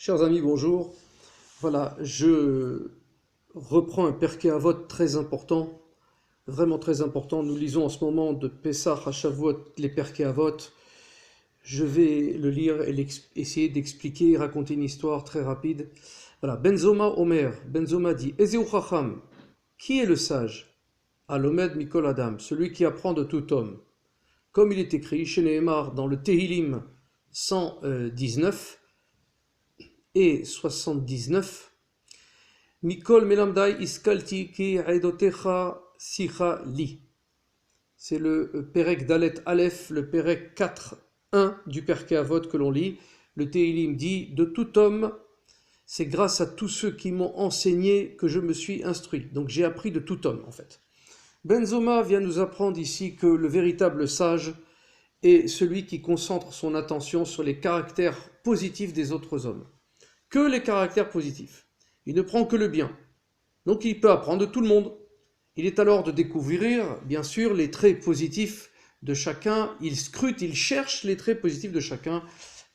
Chers amis, bonjour. Voilà, je reprends un Perkei Avot très important, vraiment très important. Nous lisons en ce moment de Pessah à Shavuot les Perkei Avot. Je vais le lire et essayer d'expliquer, raconter une histoire très rapide. Voilà, Benzoma Omer, Benzoma dit, Ezeu Chacham, qui est le sage? Alomed Mikol Adam, celui qui apprend de tout homme. Comme il est écrit chez Nehemar dans le Tehilim 119 et 79, Mikol Melamdai Iskalti ki Aidotecha Sicha Li. C'est le Perek Dalet Aleph, le Perek 4.1 du Perkei Avot que l'on lit. Le Tehilim dit, de tout homme, c'est grâce à tous ceux qui m'ont enseigné que je me suis instruit. Donc j'ai appris de tout homme en fait. Benzoma vient nous apprendre ici que le véritable sage est celui qui concentre son attention sur les caractères positifs des autres hommes. Que les caractères positifs. Il ne prend que le bien. Donc il peut apprendre de tout le monde. Il est alors de découvrir, bien sûr, les traits positifs de chacun. Il scrute, il cherche les traits positifs de chacun,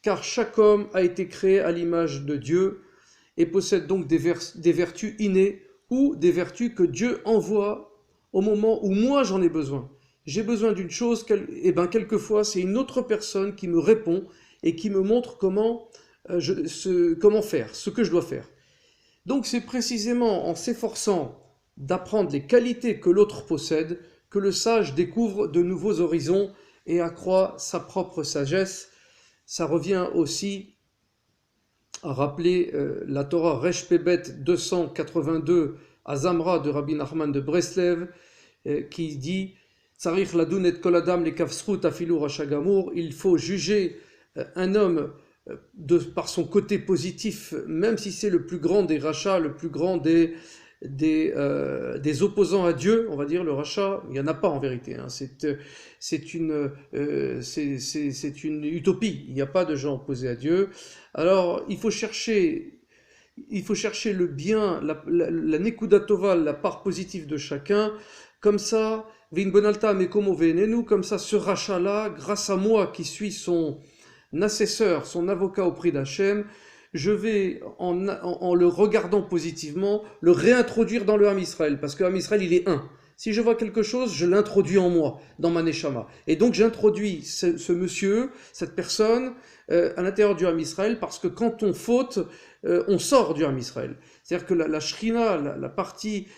car chaque homme a été créé à l'image de Dieu et possède donc des vertus innées ou des vertus que Dieu envoie au moment où moi j'en ai besoin. J'ai besoin d'une chose, et bien quelquefois c'est une autre personne qui me répond et qui me montre comment faire, ce que je dois faire. Donc c'est précisément en s'efforçant d'apprendre les qualités que l'autre possède que le sage découvre de nouveaux horizons et accroît sa propre sagesse. Ça revient aussi à rappeler la Torah Resh Pebet 282 à Zamra de Rabbi Nachman de Breslev qui dit Tsarich ladun et kol adam lekavsrut afilu rasha gamour. Il faut juger un homme par son côté positif, même si c'est le plus grand des rachats, le plus grand des opposants à Dieu, on va dire, le rachat, il n'y en a pas en vérité, hein. C'est une utopie, il n'y a pas de gens opposés à Dieu. Alors il faut chercher le bien, la nekuda tova, la part positive de chacun, comme ça, vin bonalta mekomo venenu, comme ça, ce rachat-là, grâce à moi qui suis son assesseur, son avocat auprès d'Hachem, je vais, en le regardant positivement, le réintroduire dans le Ham Israël, parce que le Ham Israël, il est un. Si je vois quelque chose, je l'introduis en moi, dans ma neshama. Et donc j'introduis ce monsieur, cette personne, à l'intérieur du Ham Israël, parce que quand on faute, on sort du Ham Israël. C'est-à-dire que la shrina, la partie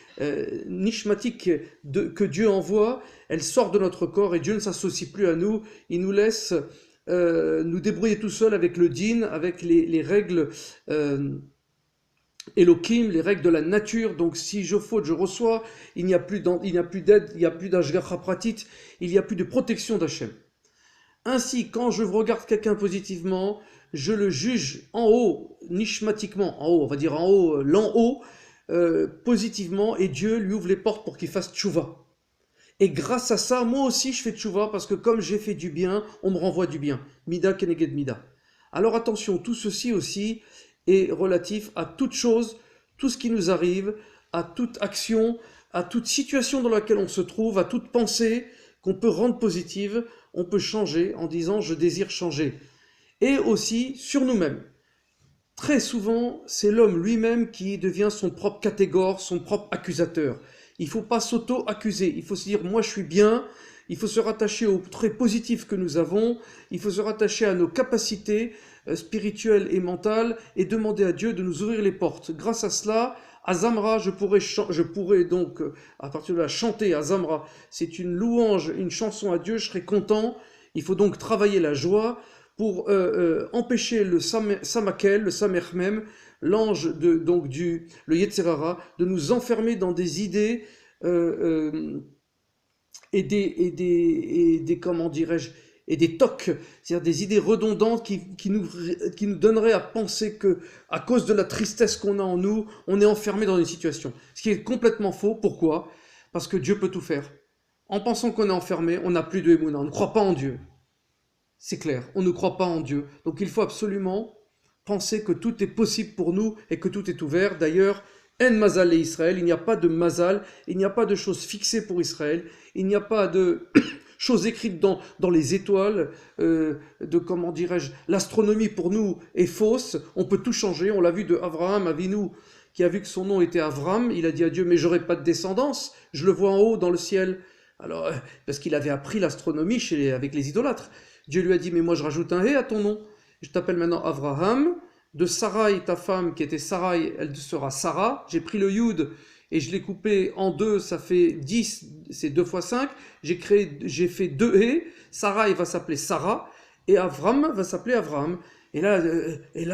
nishmatique que Dieu envoie, elle sort de notre corps et Dieu ne s'associe plus à nous, il nous laisse nous débrouiller tout seul avec le din, avec les règles Elohim, les règles de la nature. Donc si je faute, je reçois, il n'y a plus d'aide, il n'y a plus d'ashgacha pratit, il n'y a plus de protection d'Hachem. Ainsi, quand je regarde quelqu'un positivement, je le juge en haut, nishmatiquement, en haut, on va dire en haut, l'en haut, positivement, et Dieu lui ouvre les portes pour qu'il fasse tchouva. Et grâce à ça, moi aussi je fais tchouva, parce que comme j'ai fait du bien, on me renvoie du bien. Mida keneged mida. Alors attention, tout ceci aussi est relatif à toute chose, tout ce qui nous arrive, à toute action, à toute situation dans laquelle on se trouve, à toute pensée qu'on peut rendre positive, on peut changer en disant « je désire changer ». Et aussi sur nous-mêmes. Très souvent, c'est l'homme lui-même qui devient son propre catégore, son propre accusateur. Il ne faut pas s'auto-accuser, il faut se dire « moi je suis bien », il faut se rattacher aux traits positifs que nous avons, il faut se rattacher à nos capacités spirituelles et mentales et demander à Dieu de nous ouvrir les portes. Grâce à cela, à Zamra, je pourrais donc, à partir de là, chanter à Zamra. C'est une louange, une chanson à Dieu, je serai content. Il faut donc travailler la joie pour empêcher le Samakel, le Samermem, l'ange le Yetzerara, de nous enfermer dans des idées et des comment dirais-je, et des tocs, c'est-à-dire des idées redondantes qui nous donneraient à penser que, à cause de la tristesse qu'on a en nous, on est enfermé dans une situation. Ce qui est complètement faux. Pourquoi ? Parce que Dieu peut tout faire. En pensant qu'on est enfermé, on n'a plus de émouna, on ne croit pas en Dieu. C'est clair, on ne croit pas en Dieu. Donc il faut absolument penser que tout est possible pour nous et que tout est ouvert. D'ailleurs, En Mazal et Israël, il n'y a pas de Mazal, il n'y a pas de choses fixées pour Israël, il n'y a pas de choses écrites dans les étoiles, comment dirais-je, l'astronomie pour nous est fausse, on peut tout changer, on l'a vu de Abraham Avinu, qui a vu que son nom était Avram, il a dit à Dieu, mais j'aurai pas de descendance, je le vois en haut dans le ciel. Alors, parce qu'il avait appris l'astronomie avec les idolâtres. Dieu lui a dit, mais moi je rajoute un « hé » à ton nom, je t'appelle maintenant Abraham, de Sarai, ta femme qui était Sarai, elle sera Sarah, j'ai pris le Yud, et je l'ai coupé en deux, ça fait 10, c'est 2 fois 5, j'ai fait 2 haies, Sarai va s'appeler Sarah, et Avram va s'appeler Avram. Et là,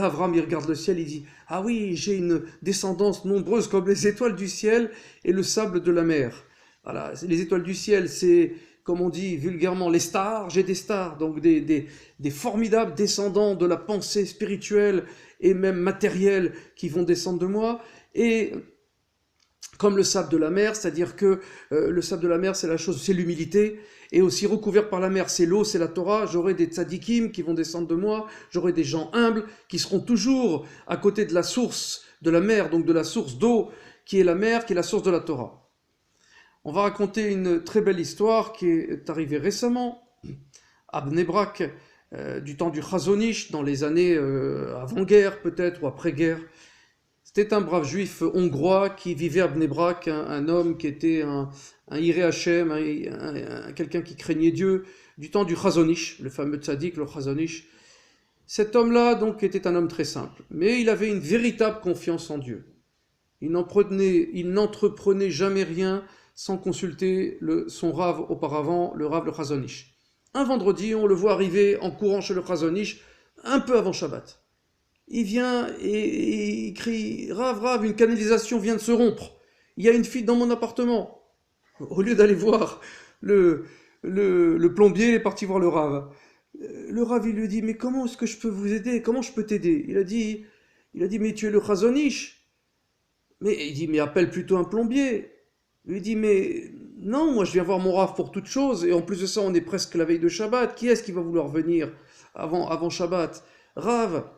Avram, il regarde le ciel, il dit, ah oui, j'ai une descendance nombreuse comme les étoiles du ciel et le sable de la mer. Voilà, les étoiles du ciel, c'est, comme on dit vulgairement, les stars, j'ai des stars, donc des formidables descendants de la pensée spirituelle et même matérielle qui vont descendre de moi, et comme le sable de la mer, c'est-à-dire que le sable de la mer, c'est l'humilité, et aussi recouvert par la mer, c'est l'eau, c'est la Torah. J'aurai des tzadikim qui vont descendre de moi, j'aurai des gens humbles qui seront toujours à côté de la source de la mer, donc de la source d'eau qui est la mer, qui est la source de la Torah. On va raconter une très belle histoire qui est arrivée récemment à Bnei Brak, du temps du Chazon Ish, dans les années avant-guerre peut-être, ou après-guerre. C'était un brave juif hongrois qui vivait à Bnei Brak, un homme qui était un Iré Hashem, quelqu'un qui craignait Dieu, du temps du Chazon Ish, le fameux tzaddik, le Chazon Ish. Cet homme-là, donc, était un homme très simple, mais il avait une véritable confiance en Dieu. Il n'entreprenait jamais rien sans consulter son Rav auparavant, le Rav, le Chazon Ish. Un vendredi, on le voit arriver en courant chez le Chazon Ish, un peu avant Shabbat. Il vient et il crie « Rav, une canalisation vient de se rompre. Il y a une fuite dans mon appartement. » Au lieu d'aller voir le plombier, il est parti voir le Rav. Le Rav, il lui dit « Mais comment est-ce que je peux vous aider? Comment je peux t'aider ?» Il a dit « Mais tu es le Chazon Ish. » Mais il dit « Mais appelle plutôt un plombier. » Il lui dit « Mais non, moi je viens voir mon Rav pour toute chose. Et en plus de ça, on est presque la veille de Shabbat. Qui est-ce qui va vouloir venir avant Shabbat? Rav,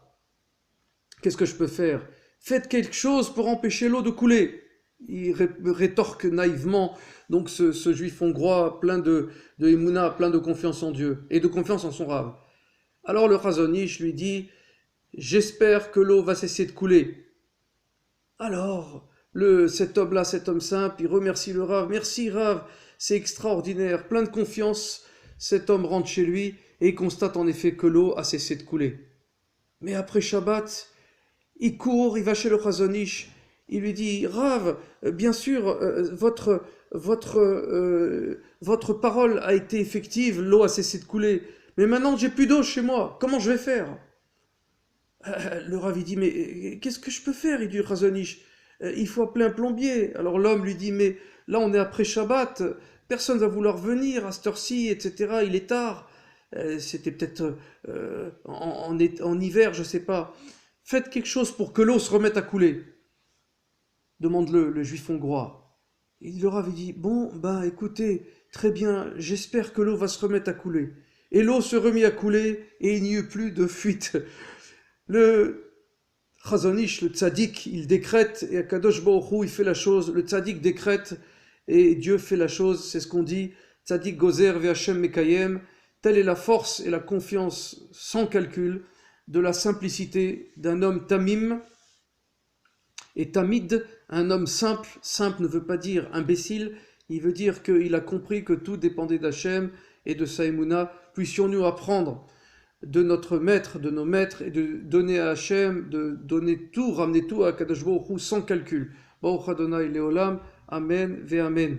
qu'est-ce que je peux faire? Faites quelque chose pour empêcher l'eau de couler. » Il rétorque naïvement, donc ce juif hongrois plein de émouna, plein de confiance en Dieu et de confiance en son Rav. Alors le Chazon Ish lui dit « J'espère que l'eau va cesser de couler. » Alors cet homme-là, cet homme simple, il remercie le Rav. « Merci Rav, c'est extraordinaire, plein de confiance. » Cet homme rentre chez lui et il constate en effet que l'eau a cessé de couler. Mais après Shabbat, il court, il va chez le Chazon Ish, il lui dit « Rav, bien sûr, votre parole a été effective, l'eau a cessé de couler, mais maintenant j'ai plus d'eau chez moi, comment je vais faire ?» Le Rav il dit « Mais qu'est-ce que je peux faire ?» Il dit « Chazon Ish, il faut appeler un plombier. » Alors l'homme lui dit « Mais là on est après Shabbat, personne va vouloir venir à cette heure-ci, etc. Il est tard. » C'était peut-être en hiver, je sais pas. « Faites quelque chose pour que l'eau se remette à couler. » Demande le juif hongrois. Et le Rav dit « Bon, écoutez, très bien, j'espère que l'eau va se remettre à couler. » Et l'eau se remit à couler et il n'y eut plus de fuite. Le Chazon Ish, le tzaddik, il décrète et Akadosh Baruch Hu, il fait la chose. Le tzaddik décrète et Dieu fait la chose. C'est ce qu'on dit. Tzaddik gozer ve'Hashem mekayem. Telle est la force et la confiance sans calcul de la simplicité d'un homme tamim. Et tamid, un homme simple. Simple ne veut pas dire imbécile. Il veut dire qu'il a compris que tout dépendait d'Hachem et de sa émouna. Puissions-nous apprendre de notre maître, de nos maîtres, et de donner à Hachem, de donner tout, ramener tout à Kadosh Baruch Hu sans calcul. Baruch Adonai Leolam, Amen ve Amen.